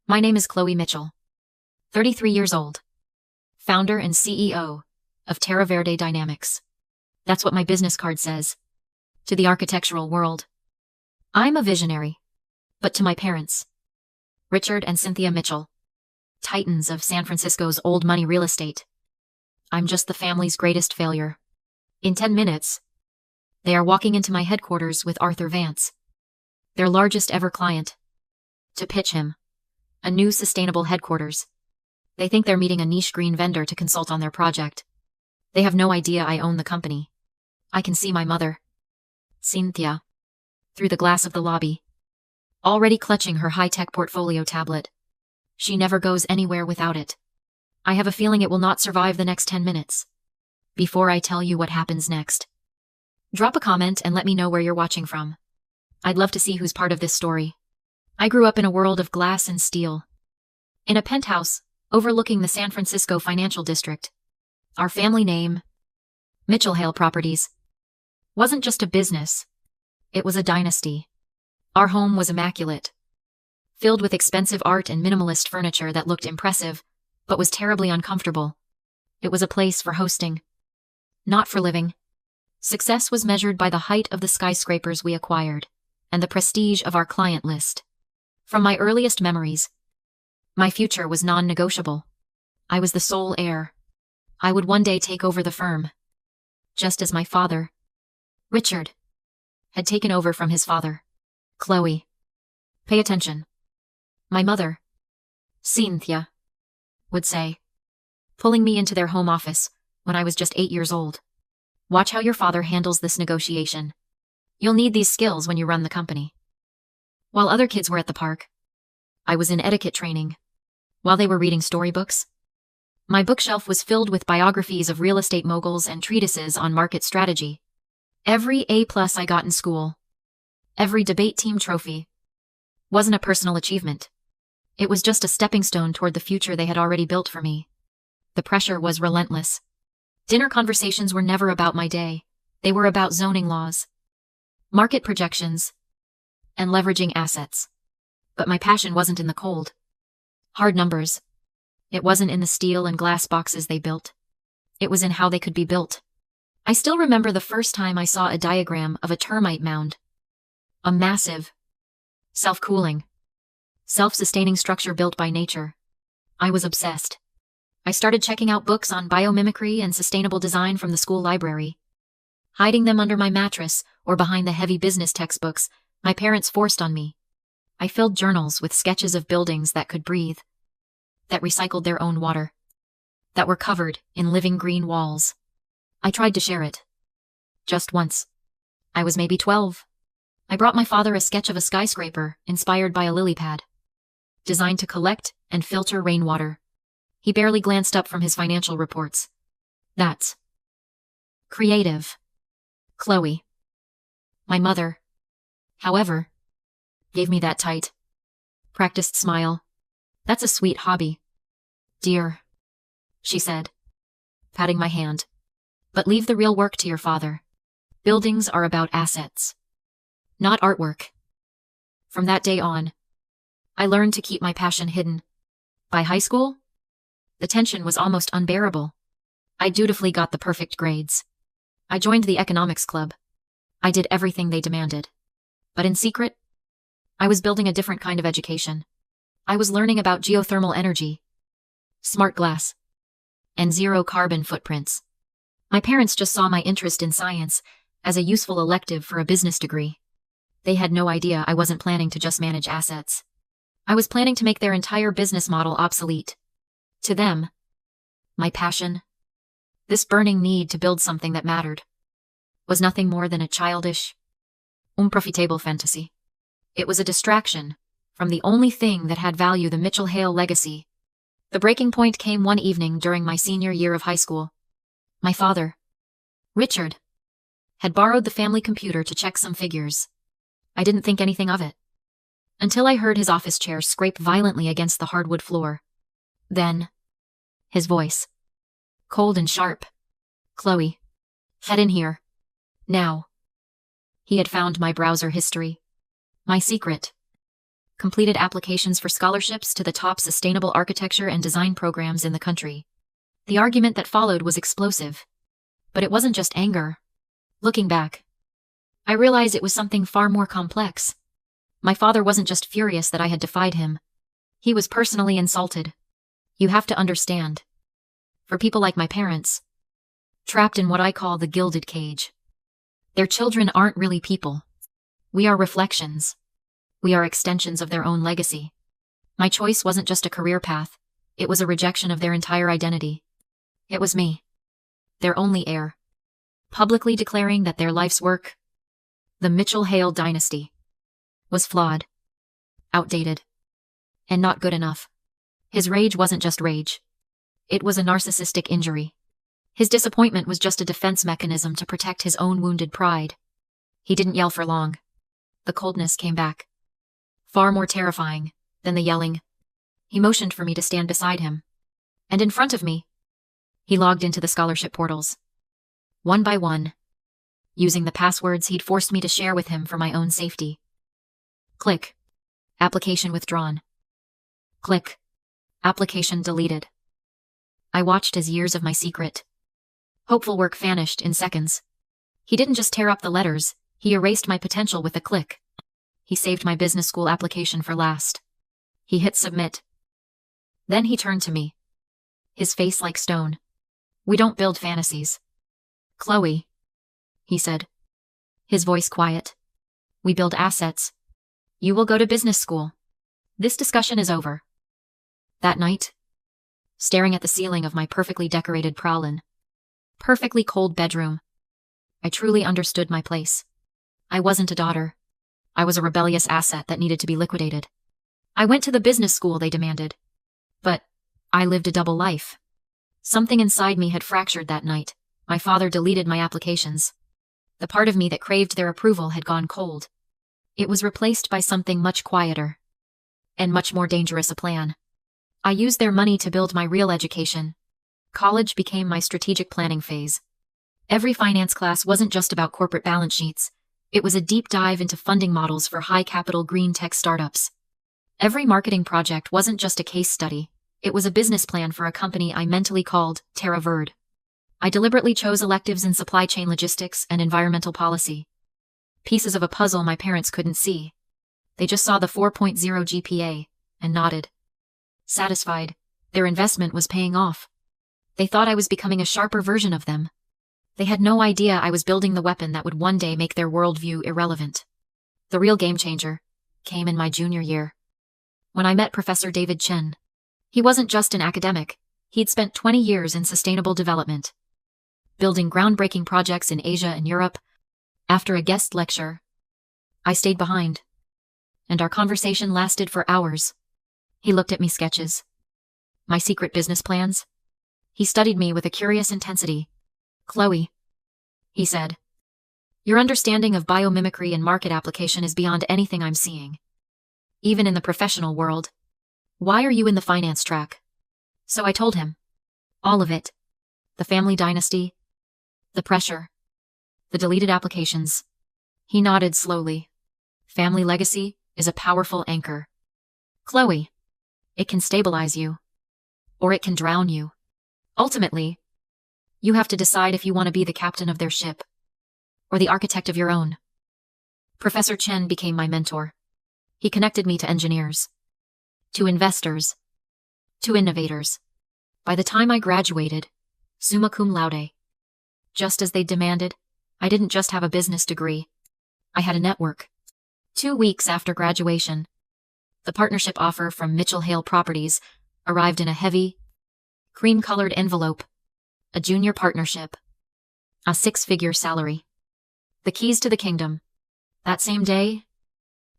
My name is Chloe Mitchell, 33 years old, founder and CEO of Terra Verde Dynamics. That's what my business card says. To the architectural world, I'm a visionary. But to my parents, Richard and Cynthia Mitchell, titans of San Francisco's old money real estate, I'm just the family's greatest failure. In 10 minutes, they are walking into my headquarters with Arthur Vance, their largest ever client, to pitch him a new sustainable headquarters. They think they're meeting a niche green vendor to consult on their project. They have no idea I own the company. I can see my mother, Cynthia, through the glass of the lobby, already clutching her high-tech portfolio tablet. She never goes anywhere without it. I have a feeling it will not survive the next 10 minutes. Before I tell you what happens next, drop a comment and let me know where you're watching from. I'd love to see who's part of this story. I grew up in a world of glass and steel, in a penthouse overlooking the San Francisco financial district. Our family name, Mitchell Hale Properties, wasn't just a business. It was a dynasty. Our home was immaculate, filled with expensive art and minimalist furniture that looked impressive, but was terribly uncomfortable. It was a place for hosting, not for living. Success was measured by the height of the skyscrapers we acquired and the prestige of our client list. From my earliest memories, my future was non-negotiable. I was the sole heir. I would one day take over the firm, just as my father, Richard, had taken over from his father. Chloe, pay attention. My mother, Cynthia, would say, pulling me into their home office when I was just 8 years old. Watch how your father handles this negotiation. You'll need these skills when you run the company. While other kids were at the park, I was in etiquette training. While they were reading storybooks, my bookshelf was filled with biographies of real estate moguls and treatises on market strategy. Every A+ I got in school, every debate team trophy, wasn't a personal achievement. It was just a stepping stone toward the future they had already built for me. The pressure was relentless. Dinner conversations were never about my day. They were about zoning laws, market projections, and leveraging assets. But my passion wasn't in the cold, hard numbers. It wasn't in the steel and glass boxes they built. It was in how they could be built. I still remember the first time I saw a diagram of a termite mound. A massive, self-cooling, self-sustaining structure built by nature. I was obsessed. I started checking out books on biomimicry and sustainable design from the school library. Hiding them under my mattress or behind the heavy business textbooks my parents forced on me. I filled journals with sketches of buildings that could breathe, that recycled their own water, that were covered in living green walls. I tried to share it. Just once. I was maybe 12. I brought my father a sketch of a skyscraper inspired by a lily pad, designed to collect and filter rainwater. He barely glanced up from his financial reports. That's creative, Chloe. My mother, however, gave me that tight, practiced smile. That's a sweet hobby, dear, she said, patting my hand. But leave the real work to your father. Buildings are about assets, not artwork. From that day on, I learned to keep my passion hidden. By high school, the tension was almost unbearable. I dutifully got the perfect grades. I joined the economics club. I did everything they demanded. But in secret, I was building a different kind of education. I was learning about geothermal energy, smart glass, and zero carbon footprints. My parents just saw my interest in science as a useful elective for a business degree. They had no idea I wasn't planning to just manage assets. I was planning to make their entire business model obsolete. To them, my passion, this burning need to build something that mattered, was nothing more than a childish, unprofitable fantasy. It was a distraction from the only thing that had value, the Mitchell Hale legacy. The breaking point came one evening during my senior year of high school. My father, Richard, had borrowed the family computer to check some figures. I didn't think anything of it, until I heard his office chair scrape violently against the hardwood floor. Then, his voice, cold and sharp. Chloe, head in here. Now. He had found my browser history, my secret completed applications for scholarships to the top sustainable architecture and design programs in the country. The argument that followed was explosive. But it wasn't just anger. Looking back, I realized it was something far more complex. My father wasn't just furious that I had defied him. He was personally insulted. You have to understand. For people like my parents, trapped in what I call the gilded cage, their children aren't really people. We are reflections. We are extensions of their own legacy. My choice wasn't just a career path, it was a rejection of their entire identity. It was me, their only heir, publicly declaring that their life's work, the Mitchell-Hale dynasty, was flawed, outdated, and not good enough. His rage wasn't just rage. It was a narcissistic injury. His disappointment was just a defense mechanism to protect his own wounded pride. He didn't yell for long. The coldness came back. Far more terrifying than the yelling. He motioned for me to stand beside him. And in front of me, he logged into the scholarship portals. One by one, using the passwords he'd forced me to share with him for my own safety. Click. Application withdrawn. Click. Application deleted. I watched as years of my secret, hopeful work vanished in seconds. He didn't just tear up the letters, he erased my potential with a click. He saved my business school application for last. He hit submit. Then he turned to me, his face like stone. We don't build fantasies, Chloe, he said, his voice quiet. We build assets. You will go to business school. This discussion is over. That night, staring at the ceiling of my perfectly decorated prowlin, perfectly cold bedroom, I truly understood my place. I wasn't a daughter. I was a rebellious asset that needed to be liquidated. I went to the business school they demanded. But I lived a double life. Something inside me had fractured that night. My father deleted my applications. The part of me that craved their approval had gone cold. It was replaced by something much quieter and much more dangerous a plan. I used their money to build my real education. College became my strategic planning phase. Every finance class wasn't just about corporate balance sheets. It was a deep dive into funding models for high-capital green tech startups. Every marketing project wasn't just a case study. It was a business plan for a company I mentally called Terra Verde. I deliberately chose electives in supply chain logistics and environmental policy. Pieces of a puzzle my parents couldn't see. They just saw the 4.0 GPA and nodded. Satisfied, their investment was paying off. They thought I was becoming a sharper version of them. They had no idea I was building the weapon that would one day make their worldview irrelevant. The real game changer came in my junior year, when I met Professor David Chen. He wasn't just an academic. He'd spent 20 years in sustainable development, building groundbreaking projects in Asia and Europe. After a guest lecture, I stayed behind, and our conversation lasted for hours. He looked at me sketches, my secret business plans. He studied me with a curious intensity. Chloe, he said, your understanding of biomimicry and market application is beyond anything I'm seeing. Even in the professional world. Why are you in the finance track? So I told him. All of it. The family dynasty. The pressure. The deleted applications. He nodded slowly. Family legacy is a powerful anchor. Chloe, it can stabilize you. Or it can drown you. Ultimately, you have to decide if you want to be the captain of their ship, or the architect of your own. Professor Chen became my mentor. He connected me to engineers, to investors, to innovators. By the time I graduated, summa cum laude, just as they demanded, I didn't just have a business degree. I had a network. 2 weeks after graduation, the partnership offer from Mitchell-Hale Properties arrived in a heavy, cream-colored envelope. A junior partnership. A 6-figure salary. The keys to the kingdom. That same day,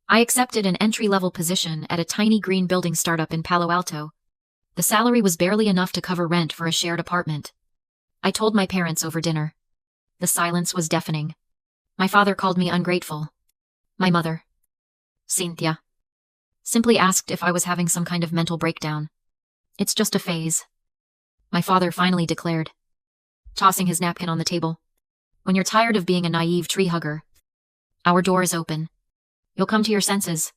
I accepted an entry-level position at a tiny green building startup in Palo Alto. The salary was barely enough to cover rent for a shared apartment. I told my parents over dinner. The silence was deafening. My father called me ungrateful. My mother, Cynthia, simply asked if I was having some kind of mental breakdown. It's just a phase. My father finally declared, tossing his napkin on the table. When you're tired of being a naive tree hugger, our door is open. You'll come to your senses.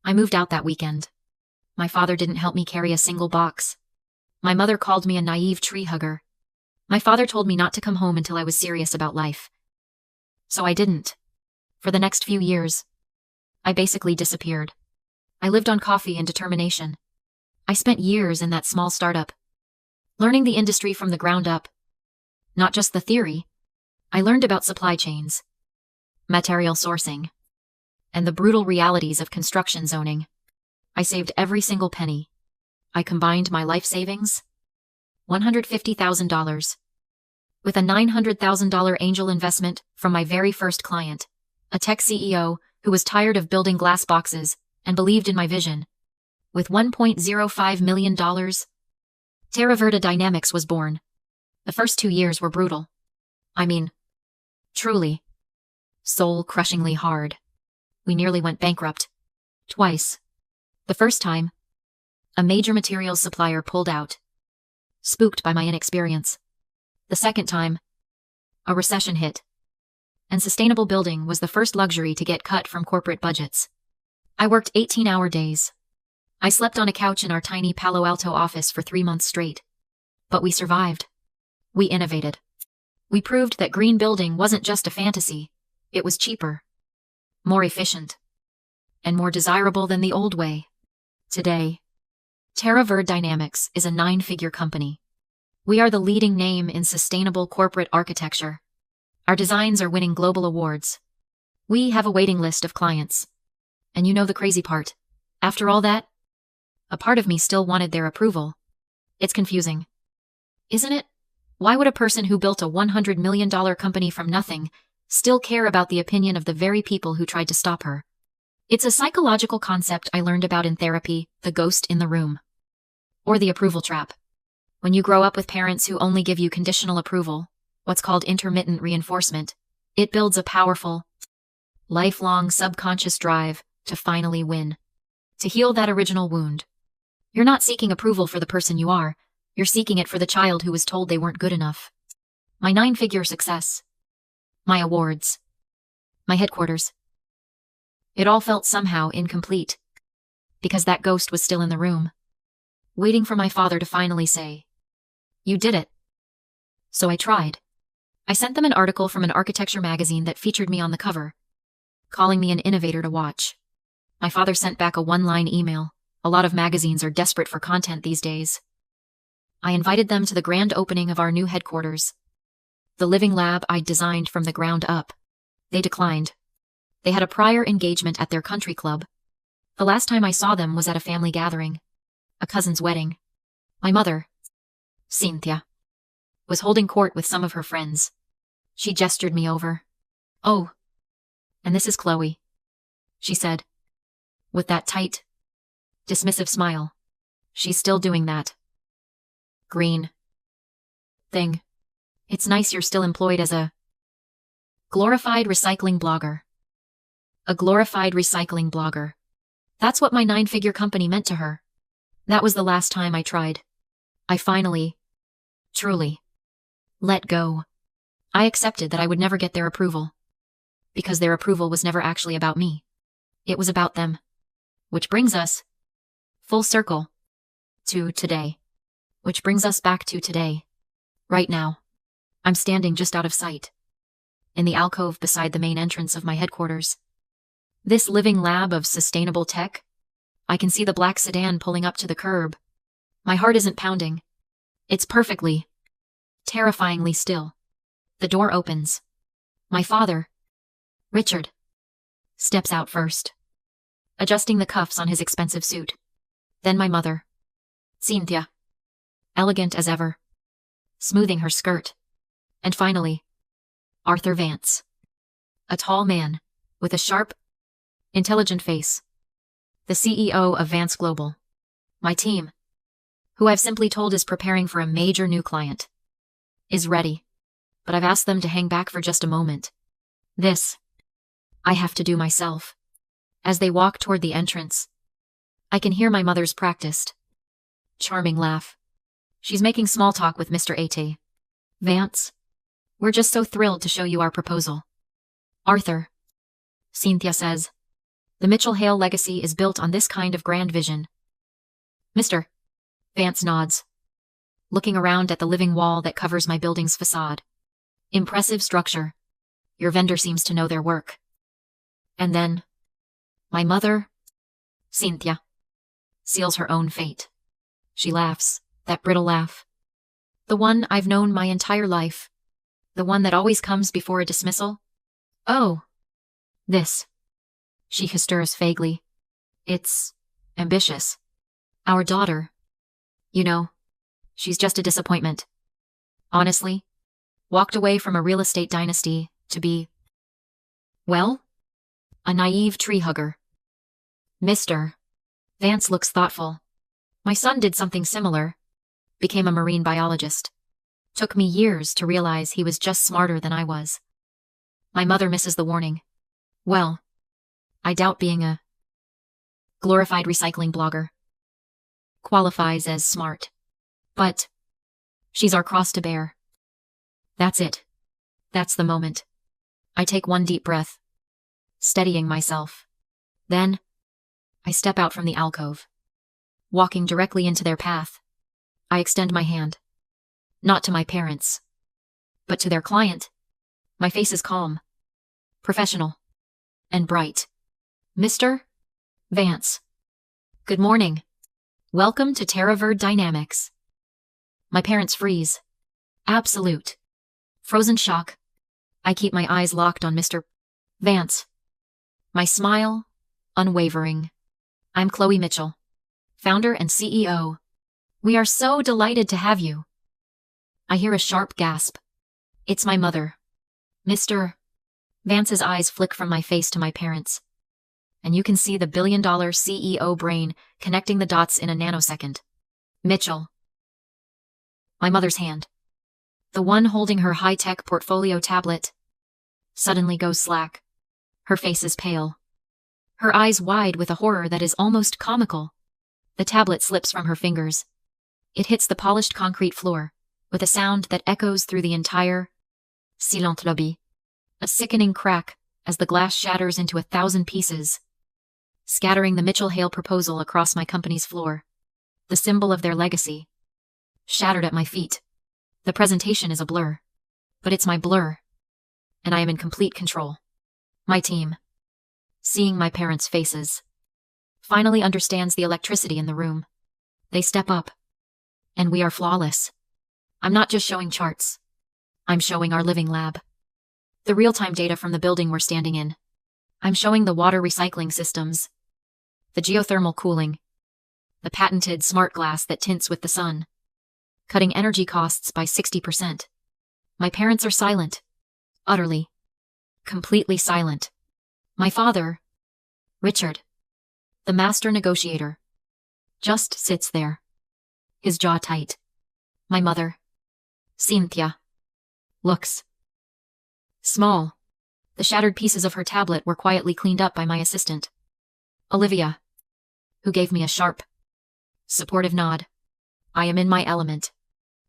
I moved out that weekend. My father didn't help me carry a single box. My mother called me a naive tree hugger. My father told me not to come home until I was serious about life. So I didn't. For the next few years, I basically disappeared. I lived on coffee and determination. I spent years in that small startup, learning the industry from the ground up. Not just the theory. I learned about supply chains, material sourcing, and the brutal realities of construction zoning. I saved every single penny. I combined my life savings, $150,000, with a $900,000 angel investment from my very first client, a tech CEO who was tired of building glass boxes and believed in my vision. With $1.05 million, Terra Verde Dynamics was born. The first 2 years were brutal. I mean, truly, soul-crushingly hard. We nearly went bankrupt. Twice. The first time, a major materials supplier pulled out, spooked by my inexperience. The second time, a recession hit, and sustainable building was the first luxury to get cut from corporate budgets. I worked 18-hour days. I slept on a couch in our tiny Palo Alto office for 3 months straight. But we survived. We innovated. We proved that green building wasn't just a fantasy, it was cheaper, more efficient, and more desirable than the old way. Today, Terra Verde Dynamics is a 9-figure company. We are the leading name in sustainable corporate architecture. Our designs are winning global awards. We have a waiting list of clients. And you know the crazy part. After all that, a part of me still wanted their approval. It's confusing, isn't it? Why would a person who built a $100 million company from nothing still care about the opinion of the very people who tried to stop her? It's a psychological concept I learned about in therapy, the ghost in the room. Or the approval trap. When you grow up with parents who only give you conditional approval, what's called intermittent reinforcement, it builds a powerful, lifelong subconscious drive to finally win. To heal that original wound. You're not seeking approval for the person you are, you're seeking it for the child who was told they weren't good enough. My 9-figure success. My awards. My headquarters. It all felt somehow incomplete. Because that ghost was still in the room. Waiting for my father to finally say, "You did it." So I tried. I sent them an article from an architecture magazine that featured me on the cover, calling me an innovator to watch. My father sent back a 1-line email. A lot of magazines are desperate for content these days. I invited them to the grand opening of our new headquarters. The living lab I'd designed from the ground up. They declined. They had a prior engagement at their country club. The last time I saw them was at a family gathering. A cousin's wedding. My mother, Cynthia, was holding court with some of her friends. She gestured me over. "Oh, and this is Chloe," she said, with that tight, dismissive smile. "She's still doing that green thing. It's nice you're still employed as a glorified recycling blogger." A glorified recycling blogger. That's what my 9-figure company meant to her. That was the last time I tried. I finally, truly, let go. I accepted that I would never get their approval. Because their approval was never actually about me. It was about them. Which brings us full circle to today. Which brings us back to today. Right now. I'm standing just out of sight. In the alcove beside the main entrance of my headquarters. This living lab of sustainable tech. I can see the black sedan pulling up to the curb. My heart isn't pounding. It's perfectly, terrifyingly still. The door opens. My father, Richard, steps out first, adjusting the cuffs on his expensive suit. Then my mother, Cynthia, elegant as ever, smoothing her skirt. And finally, Arthur Vance, a tall man with a sharp, intelligent face, the CEO of Vance Global. My team, who I've simply told is preparing for a major new client, is ready, but I've asked them to hang back for just a moment. This, I have to do myself. As they walk toward the entrance, I can hear my mother's practiced, charming laugh. She's making small talk with Mr. Ate. "Vance, we're just so thrilled to show you our proposal." "Arthur," Cynthia says, The Mitchell Hale legacy is built on this kind of grand vision. Mr. Vance nods, looking around at the living wall that covers my building's facade. Impressive structure. Your vendor seems to know their work. And then, my mother, Cynthia, seals her own fate. She laughs, that brittle laugh. The one I've known my entire life. The one that always comes before a dismissal. Oh, this. She stirs vaguely. It's ambitious. Our daughter. You know, she's just a disappointment. Honestly, walked away from a real estate dynasty to be, well, a naive tree hugger. Mr. Vance looks thoughtful. My son did something similar. Became a marine biologist. Took me years to realize he was just smarter than I was. My mother misses the warning. Well, I doubt being a glorified recycling blogger qualifies as smart. But she's our cross to bear. That's it. That's the moment. I take one deep breath, steadying myself. Then, I step out from the alcove. Walking directly into their path, I extend my hand. Not to my parents, but to their client. My face is calm, professional, and bright. Mr. Vance. Good morning. Welcome to TerraVerde Dynamics. My parents freeze. Absolute. Frozen shock. I keep my eyes locked on Mr. Vance. My smile, unwavering. I'm Chloe Mitchell, founder and CEO. We are so delighted to have you. I hear a sharp gasp. It's my mother. Mr. Vance's eyes flick from my face to my parents. And you can see the billion-dollar CEO brain connecting the dots in a nanosecond. Mitchell. My mother's hand, the one holding her high-tech portfolio tablet, suddenly goes slack. Her face is pale. Her eyes wide with a horror that is almost comical. The tablet slips from her fingers. It hits the polished concrete floor, with a sound that echoes through the entire silent lobby. A sickening crack as the glass shatters into 1,000 pieces, scattering the Mitchell Hale proposal across my company's floor. The symbol of their legacy. Shattered at my feet. The presentation is a blur. But it's my blur. And I am in complete control. My team, seeing my parents' faces, finally understands the electricity in the room. They step up. And we are flawless. I'm not just showing charts. I'm showing our living lab. The real-time data from the building we're standing in. I'm showing the water recycling systems, the geothermal cooling, the patented smart glass that tints with the sun, cutting energy costs by 60%. My parents are silent. Utterly. Completely silent. My father, Richard, the master negotiator, just sits there, his jaw tight. My mother, Cynthia, looks small. The shattered pieces of her tablet were quietly cleaned up by my assistant, Olivia, who gave me a sharp, supportive nod. I am in my element.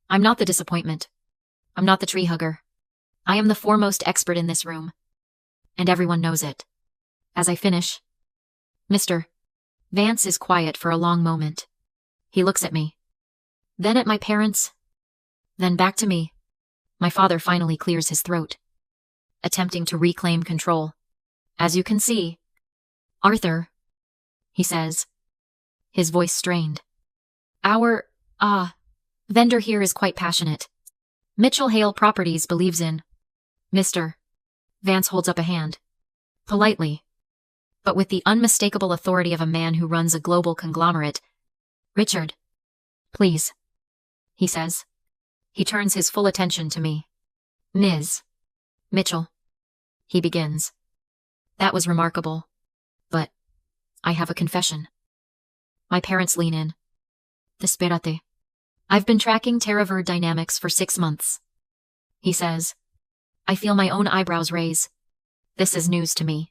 I'm not the disappointment. I'm not the tree hugger. I am the foremost expert in this room. And everyone knows it. As I finish, Mr. Vance is quiet for a long moment. He looks at me. Then at my parents. Then back to me. My father finally clears his throat, attempting to reclaim control. As you can see, Arthur, he says, his voice strained. Our, vendor here is quite passionate. Mitchell Hale Properties believes in Mr. Vance holds up a hand. Politely, but with the unmistakable authority of a man who runs a global conglomerate. Richard, please, he says. He turns his full attention to me. Ms. Mitchell, he begins. That was remarkable. But I have a confession. My parents lean in. Desperate. I've been tracking TerraVerde Dynamics for 6 months. He says. I feel my own eyebrows raise. This is news to me.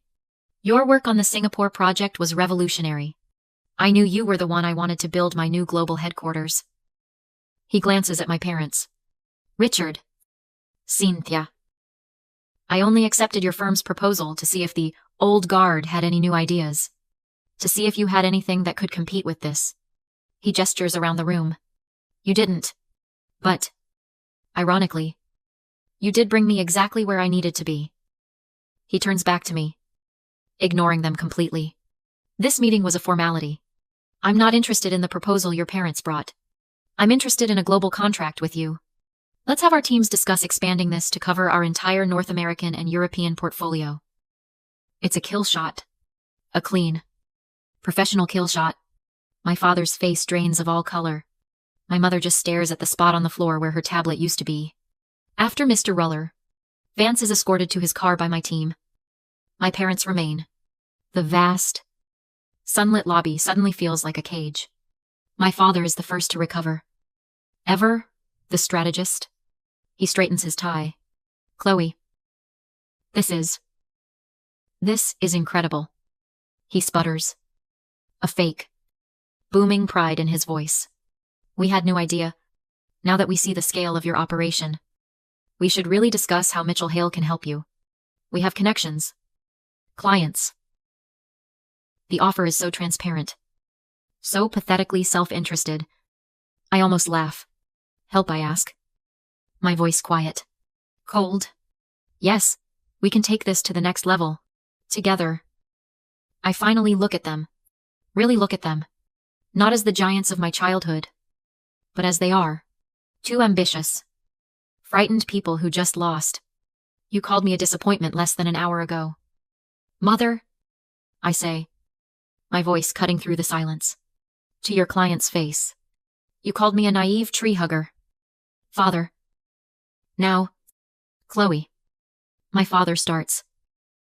Your work on the Singapore project was revolutionary. I knew you were the one I wanted to build my new global headquarters. He glances at my parents. Richard. Cynthia. I only accepted your firm's proposal to see if the old guard had any new ideas. To see if you had anything that could compete with this. He gestures around the room. You didn't. But, ironically, you did bring me exactly where I needed to be. He turns back to me, ignoring them completely. This meeting was a formality. I'm not interested in the proposal your parents brought. I'm interested in a global contract with you. Let's have our teams discuss expanding this to cover our entire North American and European portfolio. It's a kill shot. A clean, professional kill shot. My father's face drains of all color. My mother just stares at the spot on the floor where her tablet used to be. After Mr. Ruller, Vance is escorted to his car by my team. My parents remain. The vast, sunlit lobby suddenly feels like a cage. My father is the first to recover. Ever, the strategist. He straightens his tie. Chloe. This is incredible. He sputters. A fake, booming pride in his voice. We had no idea. Now that we see the scale of your operation, we should really discuss how Mitchell Hale can help you. We have connections. Clients. The offer is so transparent. So pathetically self-interested. I almost laugh. Help, I ask. My voice quiet. Cold. Yes, we can take this to the next level. Together. I finally look at them. Really look at them. Not as the giants of my childhood, but as they are. Two ambitious, frightened people who just lost. You called me a disappointment less than an hour ago. Mother, I say, my voice cutting through the silence. To your client's face. You called me a naive tree hugger. Father. Now, Chloe. My father starts.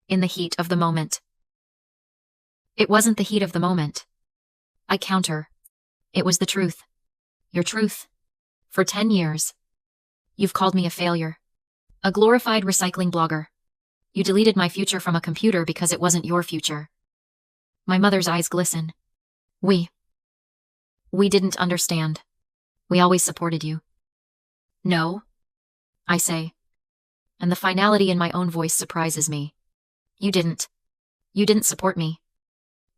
In the heat of the moment. It wasn't the heat of the moment. I counter. It was the truth. Your truth. For 10 years. You've called me a failure. A glorified recycling blogger. You deleted my future from a computer because it wasn't your future. My mother's eyes glisten. We didn't understand. We always supported you. No, I say. And the finality in my own voice surprises me. You didn't. You didn't support me.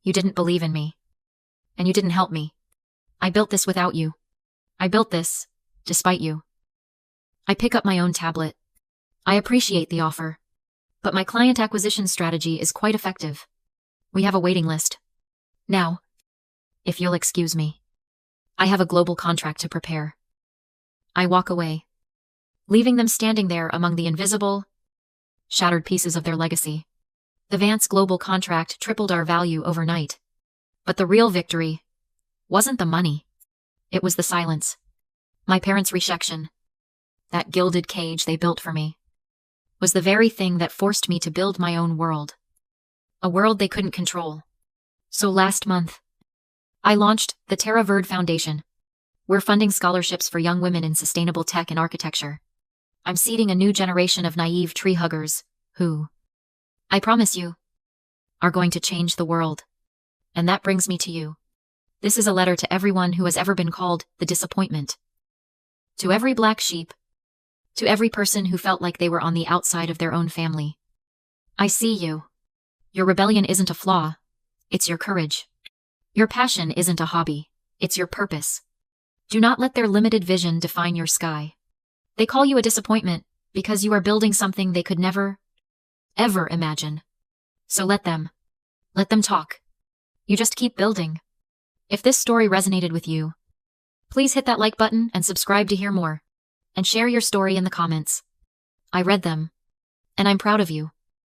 You didn't believe in me. And you didn't help me. I built this without you. I built this, despite you. I pick up my own tablet. I appreciate the offer. But my client acquisition strategy is quite effective. We have a waiting list. Now, if you'll excuse me, I have a global contract to prepare. I walk away, leaving them standing there among the invisible, shattered pieces of their legacy. The Vance global contract tripled our value overnight. But the real victory wasn't the money. It was the silence. My parents' rejection, that gilded cage they built for me, was the very thing that forced me to build my own world. A world they couldn't control. So last month, I launched the Terra Verde Foundation. We're funding scholarships for young women in sustainable tech and architecture. I'm seeding a new generation of naive tree huggers who, I promise you, are going to change the world. And that brings me to you. This is a letter to everyone who has ever been called the disappointment. To every black sheep. To every person who felt like they were on the outside of their own family. I see you. Your rebellion isn't a flaw. It's your courage. Your passion isn't a hobby. It's your purpose. Do not let their limited vision define your sky. They call you a disappointment because you are building something they could never, ever imagine. So let them talk. You just keep building. If this story resonated with you, please hit that like button and subscribe to hear more. And share your story in the comments. I read them. And I'm proud of you.